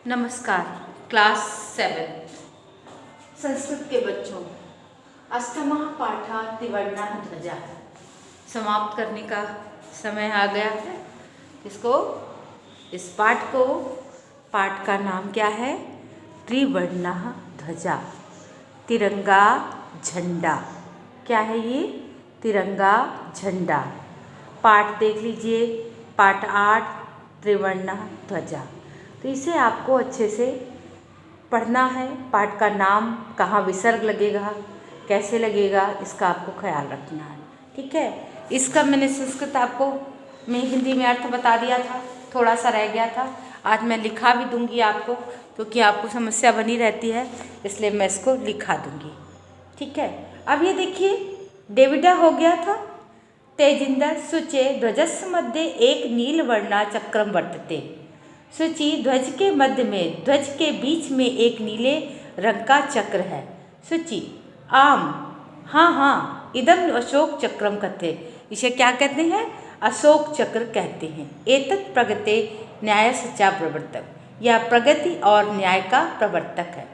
नमस्कार। क्लास 7 संस्कृत के बच्चों, अष्टमा पाठा त्रिवर्णा ध्वजा समाप्त करने का समय आ गया है। इस पाठ का नाम क्या है? त्रिवर्णा ध्वजा, तिरंगा झंडा। क्या है ये? तिरंगा झंडा। पाठ देख लीजिए, पाठ 8 त्रिवर्णा ध्वजा। तो इसे आपको अच्छे से पढ़ना है। पाठ का नाम, कहाँ विसर्ग लगेगा, कैसे लगेगा, इसका आपको ख्याल रखना है। ठीक है। इसका मैंने संस्कृत मैं हिंदी में अर्थ बता दिया था, थोड़ा सा रह गया था। आज मैं लिखा भी दूंगी आपको, क्योंकि आपको समस्या बनी रहती है, इसलिए मैं इसको लिखा दूंगी। ठीक है। अब ये देखिए, डेविडा हो गया था। तेजिंदर शुचे ध्वजस्य मध्ये एक नीलवर्णा चक्रम वर्तते। शुचि ध्वज के मध्य में, ध्वज के बीच में एक नीले रंग का चक्र है। शुचि आम, हाँ, इदम अशोक चक्रम कहते। इसे क्या कहते हैं? अशोक चक्र कहते हैं। एतत् प्रगते न्याय सच्चा प्रवर्तक, यह प्रगति और न्याय का प्रवर्तक है।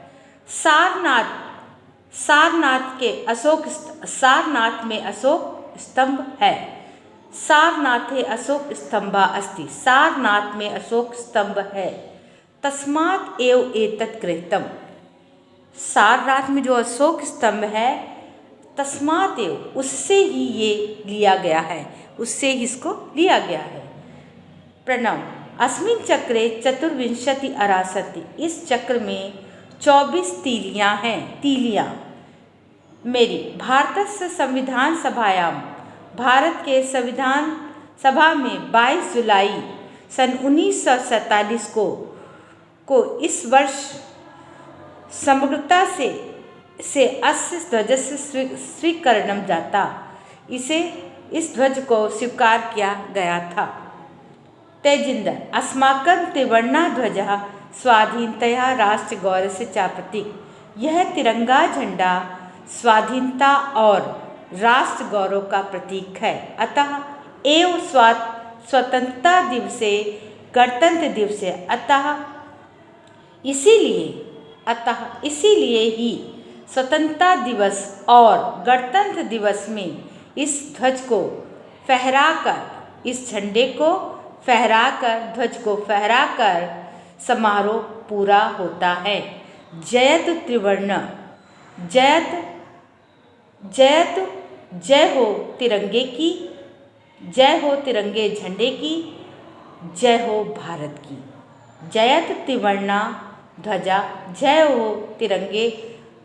सारनाथ में अशोक स्तंभ है। सारनाथे अशोक स्तंभा अस्ति, सारनाथ में अशोक स्तंभ है। तस्मात् एव एतत् कृतम्, सारनाथ में जो अशोक स्तंभ है, तस्मात् एव, उससे ही ये लिया गया है, उससे ही इसको लिया गया है। प्रणव अस्मिन् चक्रे चतुर्विंशति अरासति, इस चक्र में 24 तीलियां हैं। तीलियां मेरी भारतस्य संविधान सभायाम, भारत के संविधान सभा में 22 जुलाई सन 1947 को इस वर्ष समग्रता से अस्य ध्वजस्य स्वीकरणम जाता, इस ध्वज को स्वीकार किया गया था। तेजिंदर अस्माकं त्रिवर्णा ध्वजा स्वाधीनतया राष्ट्र गौरवस्य च प्रतीक, यह तिरंगा झंडा स्वाधीनता और राष्ट्र गौरव का प्रतीक है। अतः एव स्वतंत्रता दिवसे गणतंत्र दिवसे, अतः इसीलिए ही स्वतंत्रता दिवस और गणतंत्र दिवस में इस ध्वज को फहराकर, इस झंडे को फहराकर, ध्वज को फहराकर समारोह पूरा होता है। जयतु त्रिवर्ण, जय हो तिरंगे की, जय हो तिरंगे झंडे की, जय हो भारत की। जयत त्रिवर्णा ध्वजा, जय हो तिरंगे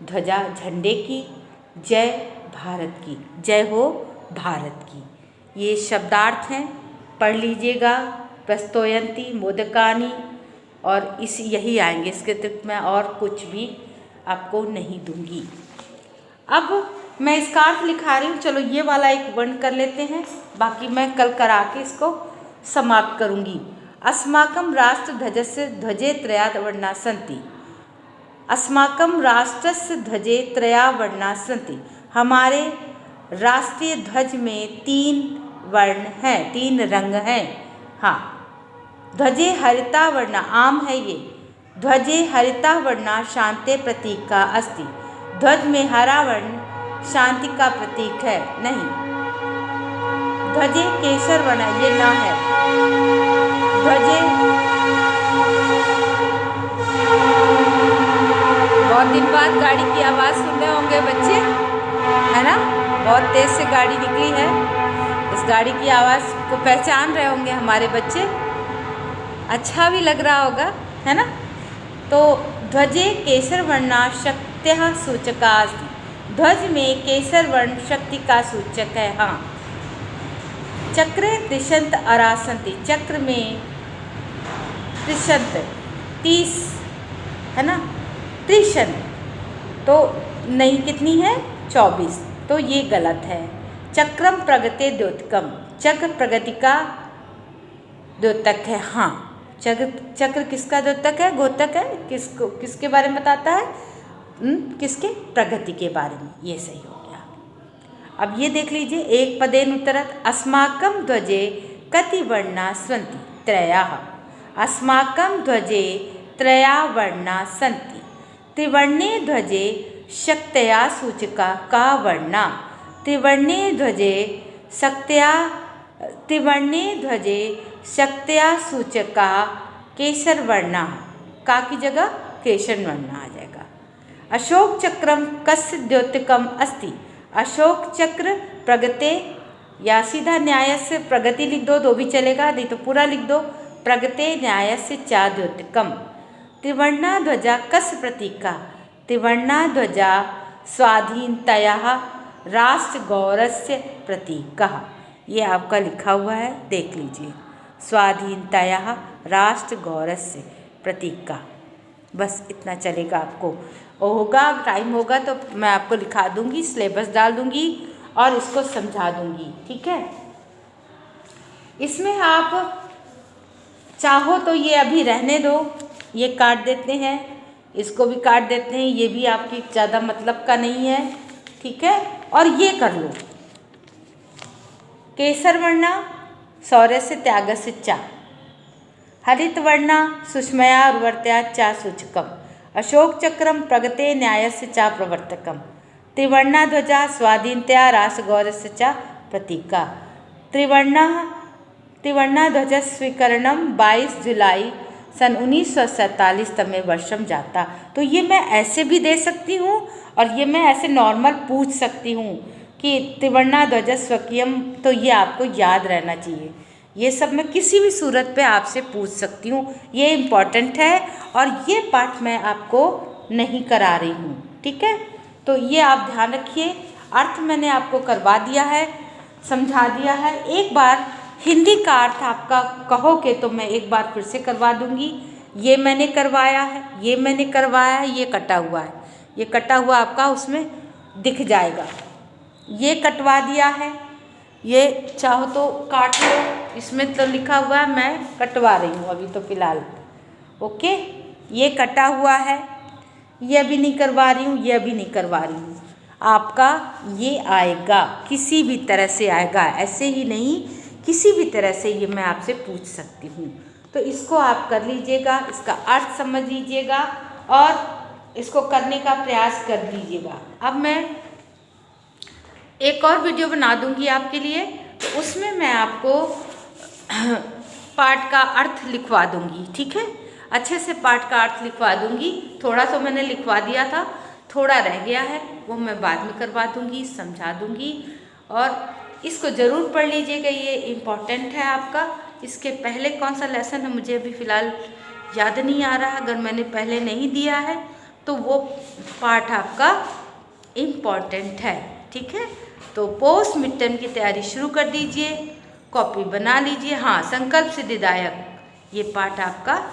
ध्वजा झंडे की, जय भारत की, जय हो भारत की। ये शब्दार्थ हैं, पढ़ लीजिएगा। प्रस्तोयंती मोदकानी और यही आएंगे, इसके अतिरिक्त मैं और कुछ भी आपको नहीं दूंगी। अब मैं इसका अर्थ लिखा रही हूँ। चलो ये वाला एक वर्ण कर लेते हैं, बाकी मैं कल करा के इसको समाप्त करूँगी। अस्माकं राष्ट्र ध्वजस्य ध्वजे त्रया वर्णा सन्ति, अस्माकं राष्ट्रस्य ध्वजे त्रया वर्णा सन्ति, हमारे राष्ट्रीय ध्वज में 3 वर्ण हैं, 3 रंग हैं। हाँ, ध्वजे हरिता वर्णा, आम है ये। ध्वजे हरिता वर्णा शांति प्रतीक का अस्ति, ध्वज में हरा वर्ण शांति का प्रतीक है। नहीं, ध्वजे केसर वर्ण, ये ना है। ध्वजे, बहुत दिन बाद गाड़ी की आवाज़ सुन रहे होंगे बच्चे, है ना? बहुत तेज से गाड़ी निकली है। इस गाड़ी की आवाज़ को पहचान रहे होंगे हमारे बच्चे। अच्छा भी लग रहा होगा, है ना? तो ध्वजे केसर वर्णा शक्त्यः सूचका अस्ति, ध्वज में केसर वर्ण शक्ति का सूचक है। हाँ, चक्रे त्रिशंत अरासंति, चक्र में त्रिशंत 30 है ना? त्रिशंत तो नहीं, कितनी है? 24, तो ये गलत है। चक्रम प्रगते द्योतकम, चक्र प्रगति का द्योतक है। हाँ, चक्र किसका द्योतक है? द्योतक है। किसके बारे में बताता है? किसके? प्रगति के बारे में। ये सही हो गया। अब ये देख लीजिए, एक पदेन उत्तरत् अस्माकं ध्वजे कति वर्णा सन्ति? त्रयः। अस्माकं ध्वजे त्रया वर्णा सन्ति। त्रिवर्णे ध्वजे शक्त्या सूचका का वर्णा। त्रिवर्णे ध्वजे शक्त्या सूचका केसर वर्णा। का की जगह केसर वर्णा आ जाएगा। अशोक चक्रम कस्य द्योतकम अस्ति। अशोक चक्र प्रगते, या सीधा न्याय से प्रगति लिख दो भी चलेगा, नहीं तो पूरा लिख दो। प्रगते न्याय से चा द्योतकम। त्रिवर्णा ध्वजा कस्य प्रतीका। त्रिवर्णा ध्वजा स्वाधीनतया राष्ट्र गौरवस्य प्रतीकः। ये आपका लिखा हुआ है, देख लीजिए। स्वाधीनतया राष्ट्र गौरवस्य प्रतीकः। बस इतना चलेगा आपको। होगा टाइम होगा तो मैं आपको लिखा दूंगी, सिलेबस डाल दूंगी और इसको समझा दूंगी, ठीक है। इसमें आप चाहो तो ये अभी रहने दो, ये काट देते हैं, इसको भी काट देते हैं, ये भी आपकी ज़्यादा मतलब का नहीं है, ठीक है। और ये कर लो, केसर वर्णा शौर्य से त्याग से चा। हरित वर्णा सुष्मया उर्वरतया चा सूचकम। अशोक चक्रम प्रगते न्याय से चा प्रवर्तकम। त्रिवर्णा ध्वजा स्वाधीनतया राष्ट्र गौरव से चा प्रतीका। त्रिवर्णा ध्वज स्वीकरणम 22 जुलाई सन 1947 तमे वर्षम जाता। तो ये मैं ऐसे भी दे सकती हूँ और ये मैं ऐसे नॉर्मल पूछ सकती हूँ कि त्रिवर्णा ध्वज स्वकीयम, तो ये आपको याद रहना चाहिए। ये सब मैं किसी भी सूरत पे आपसे पूछ सकती हूँ, ये इम्पॉर्टेंट है और ये पाठ मैं आपको नहीं करा रही हूँ, ठीक है। तो ये आप ध्यान रखिए। अर्थ मैंने आपको करवा दिया है, समझा दिया है। एक बार हिंदी का अर्थ आपका कहोगे तो मैं एक बार फिर से करवा दूँगी। ये मैंने करवाया है, ये मैंने करवाया है, ये कटा हुआ है, ये कटा हुआ आपका उसमें दिख जाएगा। ये कटवा दिया है, ये चाहो तो काट लो, इसमें तो लिखा हुआ है, मैं कटवा रही हूँ अभी तो फ़िलहाल, ओके। ये कटा हुआ है, ये अभी नहीं करवा रही हूँ, ये अभी नहीं करवा रही हूँ। आपका ये आएगा, किसी भी तरह से आएगा, ऐसे ही नहीं, किसी भी तरह से ये मैं आपसे पूछ सकती हूँ। तो इसको आप कर लीजिएगा, इसका अर्थ समझ लीजिएगा और इसको करने का प्रयास कर लीजिएगा। अब मैं एक और वीडियो बना दूंगी आपके लिए, तो उसमें मैं आपको पाठ का अर्थ लिखवा दूंगी, ठीक है। अच्छे से पाठ का अर्थ लिखवा दूंगी। थोड़ा तो मैंने लिखवा दिया था, थोड़ा रह गया है, वो मैं बाद में करवा दूंगी, समझा दूंगी। और इसको ज़रूर पढ़ लीजिएगा, ये इम्पॉर्टेंट है आपका। इसके पहले कौन सा लेसन है मुझे अभी फ़िलहाल याद नहीं आ रहा, अगर मैंने पहले नहीं दिया है तो वो पाठ आपका इम्पॉर्टेंट है, ठीक है। तो पोस्ट मिड टर्म की तैयारी शुरू कर दीजिए, कॉपी बना लीजिए। हाँ, संकल्प सिद्धिदायक ये पाठ आपका